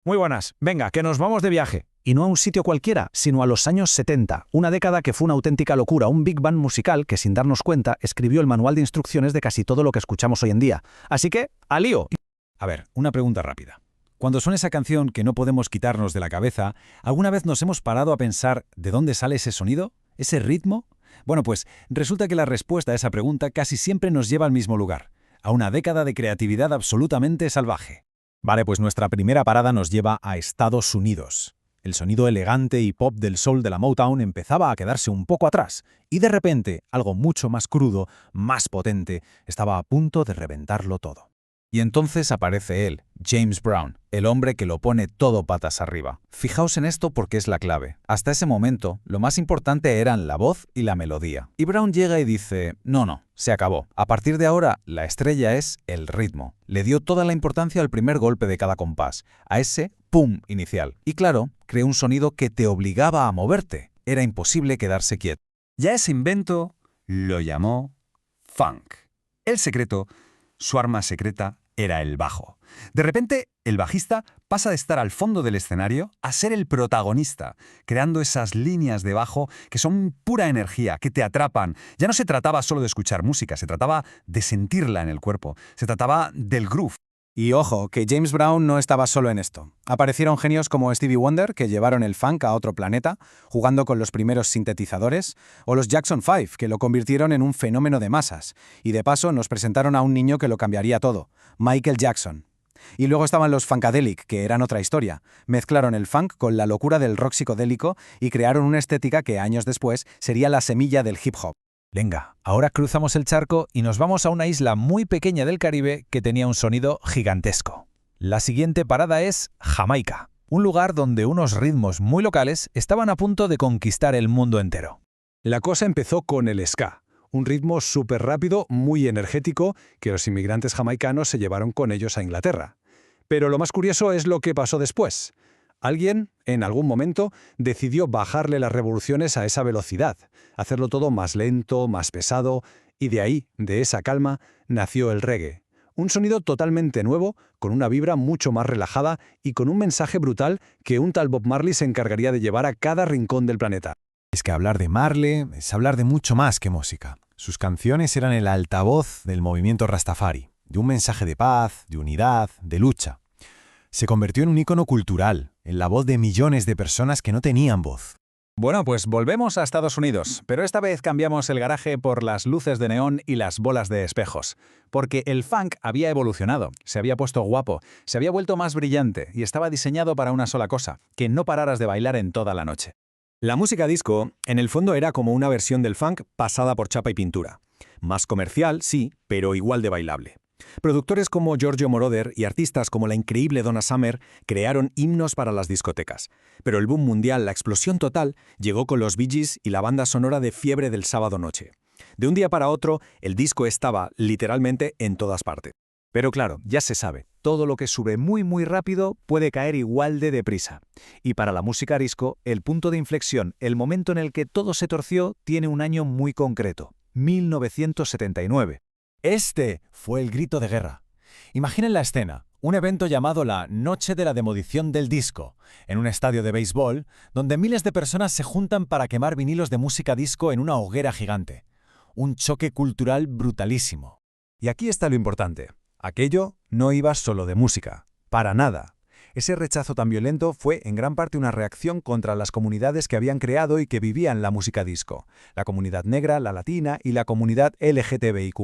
Muy buenas. Venga, que nos vamos de viaje. Y no a un sitio cualquiera, sino a los años 70, una década que fue una auténtica locura, un Big Bang musical que, sin darnos cuenta, escribió el manual de instrucciones de casi todo lo que escuchamos hoy en día. Así que, ¡al lío! A ver, una pregunta rápida. Cuando suena esa canción que no podemos quitarnos de la cabeza, ¿alguna vez nos hemos parado a pensar de dónde sale ese sonido? ¿Ese ritmo? Bueno, pues resulta que la respuesta a esa pregunta casi siempre nos lleva al mismo lugar, a una década de creatividad absolutamente salvaje. Vale, pues nuestra primera parada nos lleva a Estados Unidos. El sonido elegante y pop del soul de la Motown empezaba a quedarse un poco atrás, y de repente, algo mucho más crudo, más potente, estaba a punto de reventarlo todo. Y entonces aparece él, James Brown, el hombre que lo pone todo patas arriba. Fijaos en esto porque es la clave. Hasta ese momento, lo más importante eran la voz y la melodía. Y Brown llega y dice, no, se acabó. A partir de ahora, la estrella es el ritmo. Le dio toda la importancia al primer golpe de cada compás, a ese pum inicial. Y claro, creó un sonido que te obligaba a moverte. Era imposible quedarse quieto. Ya ese invento lo llamó funk. El secreto, su arma secreta, era el bajo. De repente, el bajista pasa de estar al fondo del escenario a ser el protagonista, creando esas líneas de bajo que son pura energía, que te atrapan. Ya no se trataba solo de escuchar música, se trataba de sentirla en el cuerpo, se trataba del groove. Y ojo, que James Brown no estaba solo en esto. Aparecieron genios como Stevie Wonder, que llevaron el funk a otro planeta, jugando con los primeros sintetizadores, o los Jackson 5, que lo convirtieron en un fenómeno de masas. Y de paso nos presentaron a un niño que lo cambiaría todo, Michael Jackson. Y luego estaban los Funkadelic, que eran otra historia. Mezclaron el funk con la locura del rock psicodélico y crearon una estética que años después sería la semilla del hip hop. Venga, ahora cruzamos el charco y nos vamos a una isla muy pequeña del Caribe que tenía un sonido gigantesco. La siguiente parada es Jamaica, un lugar donde unos ritmos muy locales estaban a punto de conquistar el mundo entero. La cosa empezó con el ska, un ritmo súper rápido, muy energético, que los inmigrantes jamaicanos se llevaron con ellos a Inglaterra. Pero lo más curioso es lo que pasó después. Alguien, en algún momento, decidió bajarle las revoluciones a esa velocidad, hacerlo todo más lento, más pesado, y de ahí, de esa calma, nació el reggae. Un sonido totalmente nuevo, con una vibra mucho más relajada y con un mensaje brutal que un tal Bob Marley se encargaría de llevar a cada rincón del planeta. Es que hablar de Marley es hablar de mucho más que música. Sus canciones eran el altavoz del movimiento Rastafari, de un mensaje de paz, de unidad, de lucha. Se convirtió en un ícono cultural, en la voz de millones de personas que no tenían voz. Bueno, pues volvemos a Estados Unidos, pero esta vez cambiamos el garaje por las luces de neón y las bolas de espejos. Porque el funk había evolucionado, se había puesto guapo, se había vuelto más brillante y estaba diseñado para una sola cosa, que no pararas de bailar en toda la noche. La música disco, en el fondo, era como una versión del funk pasada por chapa y pintura. Más comercial, sí, pero igual de bailable. Productores como Giorgio Moroder y artistas como la increíble Donna Summer crearon himnos para las discotecas. Pero el boom mundial, la explosión total, llegó con los Bee Gees y la banda sonora de Fiebre del sábado noche. De un día para otro, el disco estaba, literalmente, en todas partes. Pero claro, ya se sabe, todo lo que sube muy rápido puede caer igual de deprisa. Y para la música disco, el punto de inflexión, el momento en el que todo se torció, tiene un año muy concreto, 1979. Este fue el grito de guerra. Imaginen la escena, un evento llamado la Noche de la Demolición del Disco, en un estadio de béisbol, donde miles de personas se juntan para quemar vinilos de música disco en una hoguera gigante. Un choque cultural brutalísimo. Y aquí está lo importante. Aquello no iba solo de música. Para nada. Ese rechazo tan violento fue en gran parte una reacción contra las comunidades que habían creado y que vivían la música disco. La comunidad negra, la latina y la comunidad LGTBIQ+.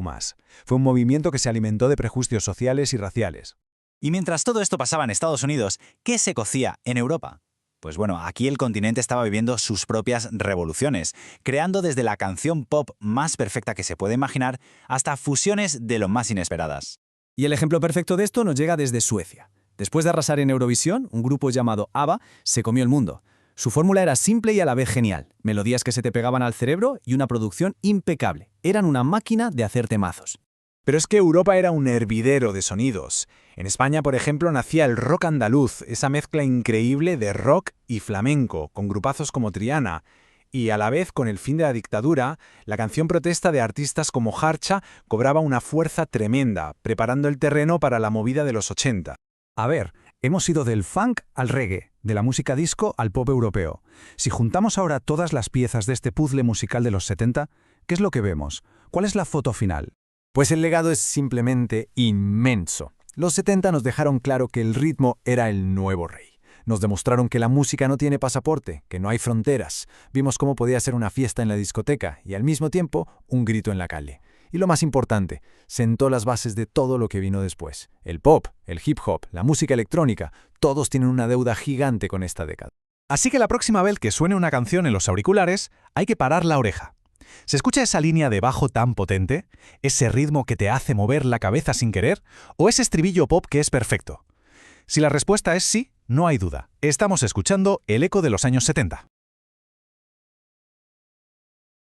Fue un movimiento que se alimentó de prejuicios sociales y raciales. Y mientras todo esto pasaba en Estados Unidos, ¿qué se cocía en Europa? Pues bueno, aquí el continente estaba viviendo sus propias revoluciones, creando desde la canción pop más perfecta que se puede imaginar hasta fusiones de lo más inesperadas. Y el ejemplo perfecto de esto nos llega desde Suecia. Después de arrasar en Eurovisión, un grupo llamado ABBA se comió el mundo. Su fórmula era simple y a la vez genial. Melodías que se te pegaban al cerebro y una producción impecable. Eran una máquina de hacer temazos. Pero es que Europa era un hervidero de sonidos. En España, por ejemplo, nacía el rock andaluz, esa mezcla increíble de rock y flamenco, con grupazos como Triana. Y a la vez, con el fin de la dictadura, la canción protesta de artistas como Harcha cobraba una fuerza tremenda, preparando el terreno para la movida de los 80. A ver, Hemos ido del funk al reggae, de la música disco al pop europeo. Si juntamos ahora todas las piezas de este puzzle musical de los 70, ¿qué es lo que vemos? ¿Cuál es la foto final? Pues el legado es simplemente inmenso. Los 70 nos dejaron claro que el ritmo era el nuevo rey. Nos demostraron que la música no tiene pasaporte, que no hay fronteras. Vimos cómo podía ser una fiesta en la discoteca y al mismo tiempo un grito en la calle. Y lo más importante, sentó las bases de todo lo que vino después. El pop, el hip hop, la música electrónica, todos tienen una deuda gigante con esta década. Así que la próxima vez que suene una canción en los auriculares, hay que parar la oreja. ¿Se escucha esa línea de bajo tan potente? ¿Ese ritmo que te hace mover la cabeza sin querer? ¿O ese estribillo pop que es perfecto? Si la respuesta es sí, no hay duda. Estamos escuchando el eco de los años 70.